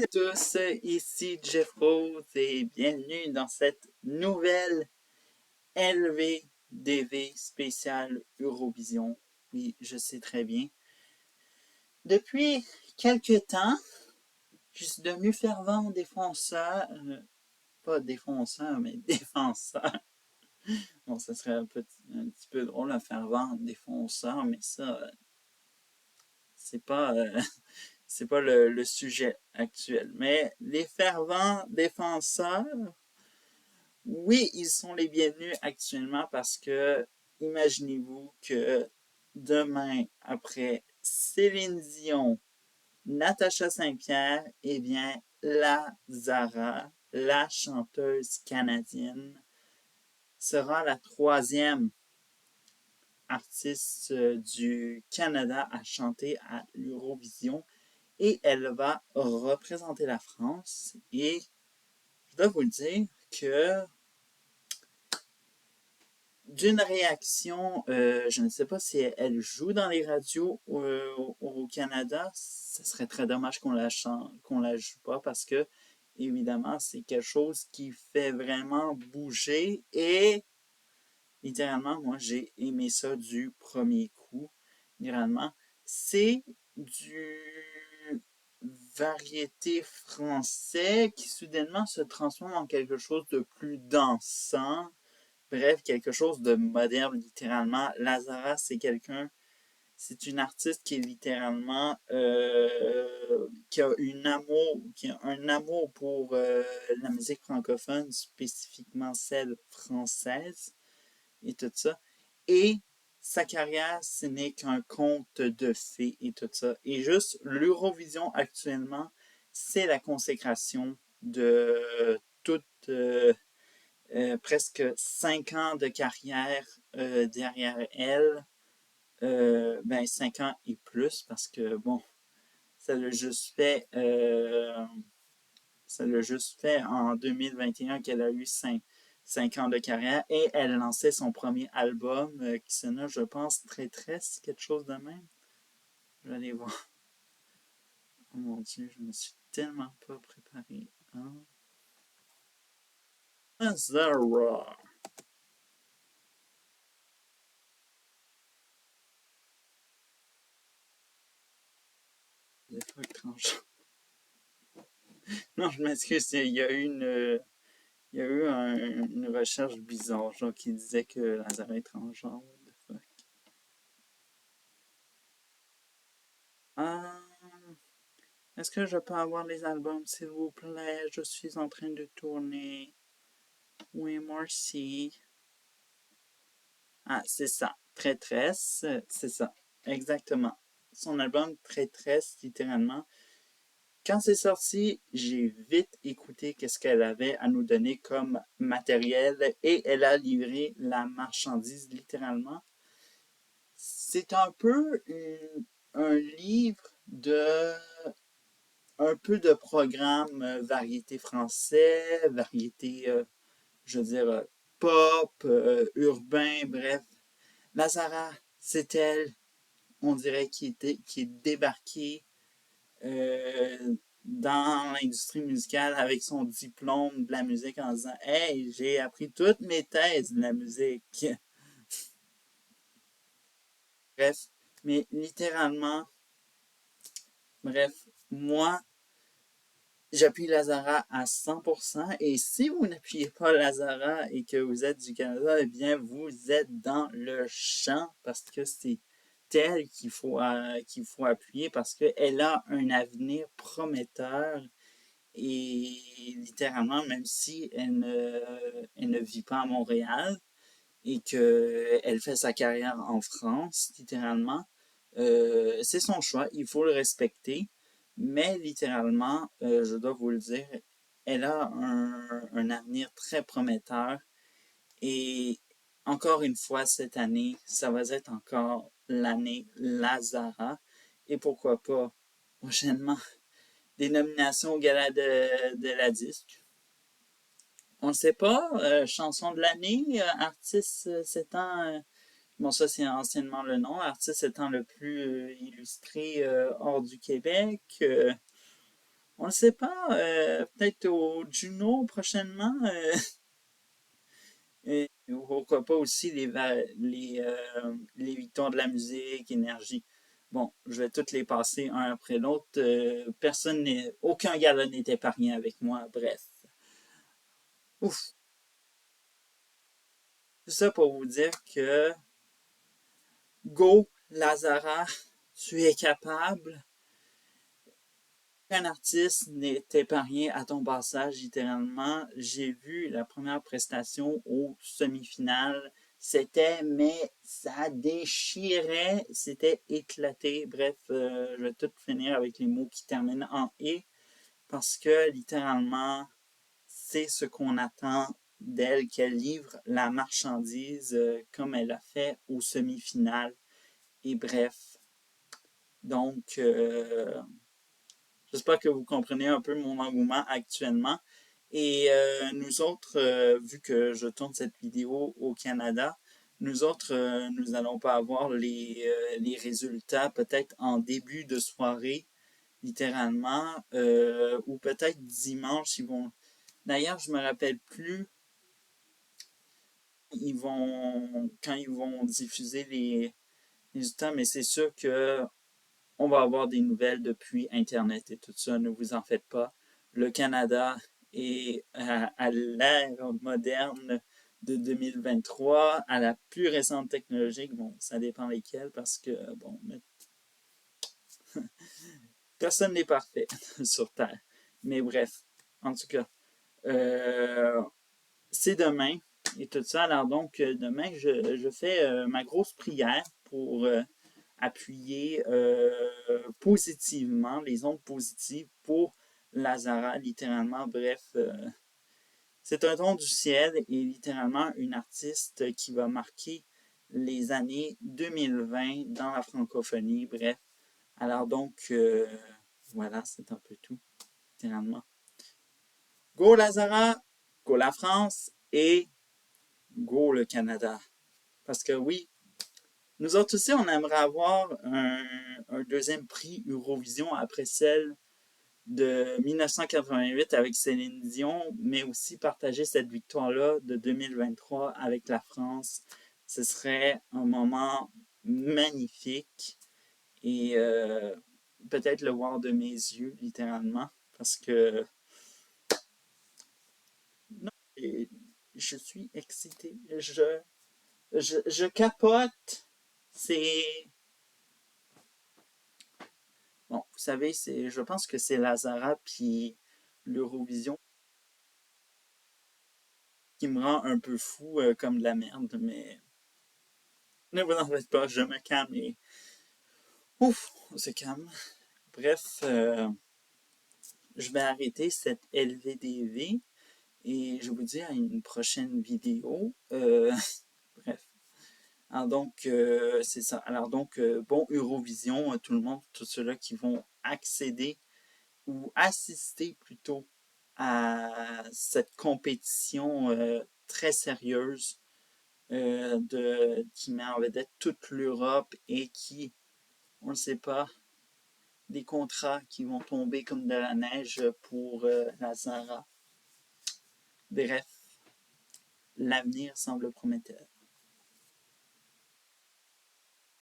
à tous, ici Jeff Rose et bienvenue dans cette nouvelle LVDV spéciale Eurovision. Oui, je sais très bien. Depuis quelques temps, je suis devenu fervent défenseur, pas défenseur, mais défenseur. Bon, ça serait un petit peu drôle, un fervent défenseur, mais ça, c'est pas, c'est pas le sujet actuel. Mais les fervents défenseurs, oui, ils sont les bienvenus actuellement parce que imaginez-vous que demain, après Céline Dion, Natacha Saint-Pierre, eh bien, la Zara, la chanteuse canadienne, sera la troisième artiste du Canada à chanter à l'Eurovision et elle va représenter la France. Et je dois vous le dire que d'une réaction, je ne sais pas si elle joue dans les radios au Canada. Ce serait très dommage qu'on la joue pas parce que, évidemment, c'est quelque chose qui fait vraiment bouger et littéralement, moi, j'ai aimé ça du premier coup. Littéralement, c'est du variété français qui soudainement se transforme en quelque chose de plus dansant. Bref, quelque chose de moderne, littéralement. Lazara, c'est une artiste qui est littéralement, qui a un amour pour la musique francophone, spécifiquement celle française et tout ça. Et sa carrière, ce n'est qu'un conte de fées et tout ça. Et juste l'Eurovision actuellement, c'est la consécration de toute presque 5 ans de carrière derrière elle. 5 ans et plus parce que bon, ça l'a juste fait ça l'a juste fait en 2021 qu'elle a eu 5 ans de carrière et elle lançait son premier album qui se nomme, je pense, Traîtresse, quelque chose de même. Je vais aller voir. Oh mon Dieu, je me suis tellement pas préparé. Hein? Zara. Des fois étrange. Non, je m'excuse, il y a eu une recherche bizarre, genre qui disait que Lazare est transgenre. What the fuck? Ah, est-ce que je peux avoir les albums, s'il vous plaît? Je suis en train de tourner. Oui, merci. Ah, c'est ça. Traîtresse, c'est ça. Exactement. Son album Traîtresse, littéralement. Quand c'est sorti, j'ai vite écouté qu'est-ce qu'elle avait à nous donner comme matériel et elle a livré la marchandise littéralement. C'est un peu un livre de un peu de programme variété français, variété, je veux dire, pop, urbain, bref. Lazara, c'est elle, on dirait, qui est débarquée dans l'industrie musicale avec son diplôme de la musique en disant Hey, j'ai appris toutes mes thèses de la musique. Bref, mais littéralement, bref, moi, j'appuie Lazara à 100% et si vous n'appuyez pas Lazara et que vous êtes du Canada, eh bien, vous êtes dans le champ parce que c'est elle qu'il faut appuyer parce qu'elle a un avenir prometteur et littéralement, même si elle ne vit pas à Montréal et qu'elle fait sa carrière en France, littéralement, c'est son choix, il faut le respecter. Mais littéralement, je dois vous le dire, elle a un avenir très prometteur. Et encore une fois, cette année, ça va être encore l'année Lazara. Et pourquoi pas, prochainement, des nominations au gala de la disque. On ne sait pas, chanson de l'année, artiste s'étant, bon ça c'est anciennement le nom, artiste étant le plus illustré hors du Québec. On ne sait pas, peut-être au Juno prochainement, et pourquoi pas aussi les victoires de la musique, énergie. Bon, je vais toutes les passer un après l'autre. Aucun gala n'est épargné avec moi. Bref. Ouf. Tout ça pour vous dire que go, Lazara, tu es capable. Un artiste n'est épargné à ton passage, littéralement. J'ai vu la première prestation aux semi-finales. Mais ça déchirait. C'était éclaté. Bref, je vais tout finir avec les mots qui terminent en et. Parce que, littéralement, c'est ce qu'on attend d'elle, qu'elle livre la marchandise comme elle a fait aux semi-finales. Et bref, donc, j'espère que vous comprenez un peu mon engouement actuellement. Et nous autres, vu que je tourne cette vidéo au Canada, nous autres, nous n'allons pas avoir les résultats peut-être en début de soirée, littéralement, ou peut-être dimanche, ils vont... D'ailleurs, je me rappelle plus quand ils vont diffuser les résultats, mais c'est sûr que on va avoir des nouvelles depuis Internet et tout ça, ne vous en faites pas. Le Canada est à l'ère moderne de 2023, à la plus récente technologie. Bon, ça dépend lesquelles parce que, bon, personne n'est parfait sur Terre. Mais bref, en tout cas, euh, c'est demain et tout ça. Alors donc, demain, je fais ma grosse prière pour appuyer positivement, les ondes positives pour Lazara, littéralement. Bref, c'est un don du ciel et littéralement une artiste qui va marquer les années 2020 dans la francophonie. Bref, alors donc, voilà, c'est un peu tout, littéralement. Go Lazara, go la France et go le Canada. Parce que oui, nous autres aussi, on aimerait avoir un deuxième prix Eurovision après celle de 1988 avec Céline Dion, mais aussi partager cette victoire-là de 2023 avec la France. Ce serait un moment magnifique et peut-être le voir de mes yeux, littéralement, parce que non, je suis excité. Je capote. C'est Bon, vous savez, je pense que c'est Lazara puis l'Eurovision qui me rend un peu fou comme de la merde, mais ne vous en faites pas, je me calme et ouf, on se calme. Bref, je vais arrêter cette LVDV et je vous dis à une prochaine vidéo. Bref. Alors donc, c'est ça. Alors donc, bon Eurovision, tout le monde, tous ceux-là qui vont accéder ou assister plutôt à cette compétition très sérieuse qui met en vedette toute l'Europe et qui, on ne sait pas, des contrats qui vont tomber comme de la neige pour la Zara. Bref, l'avenir semble prometteur.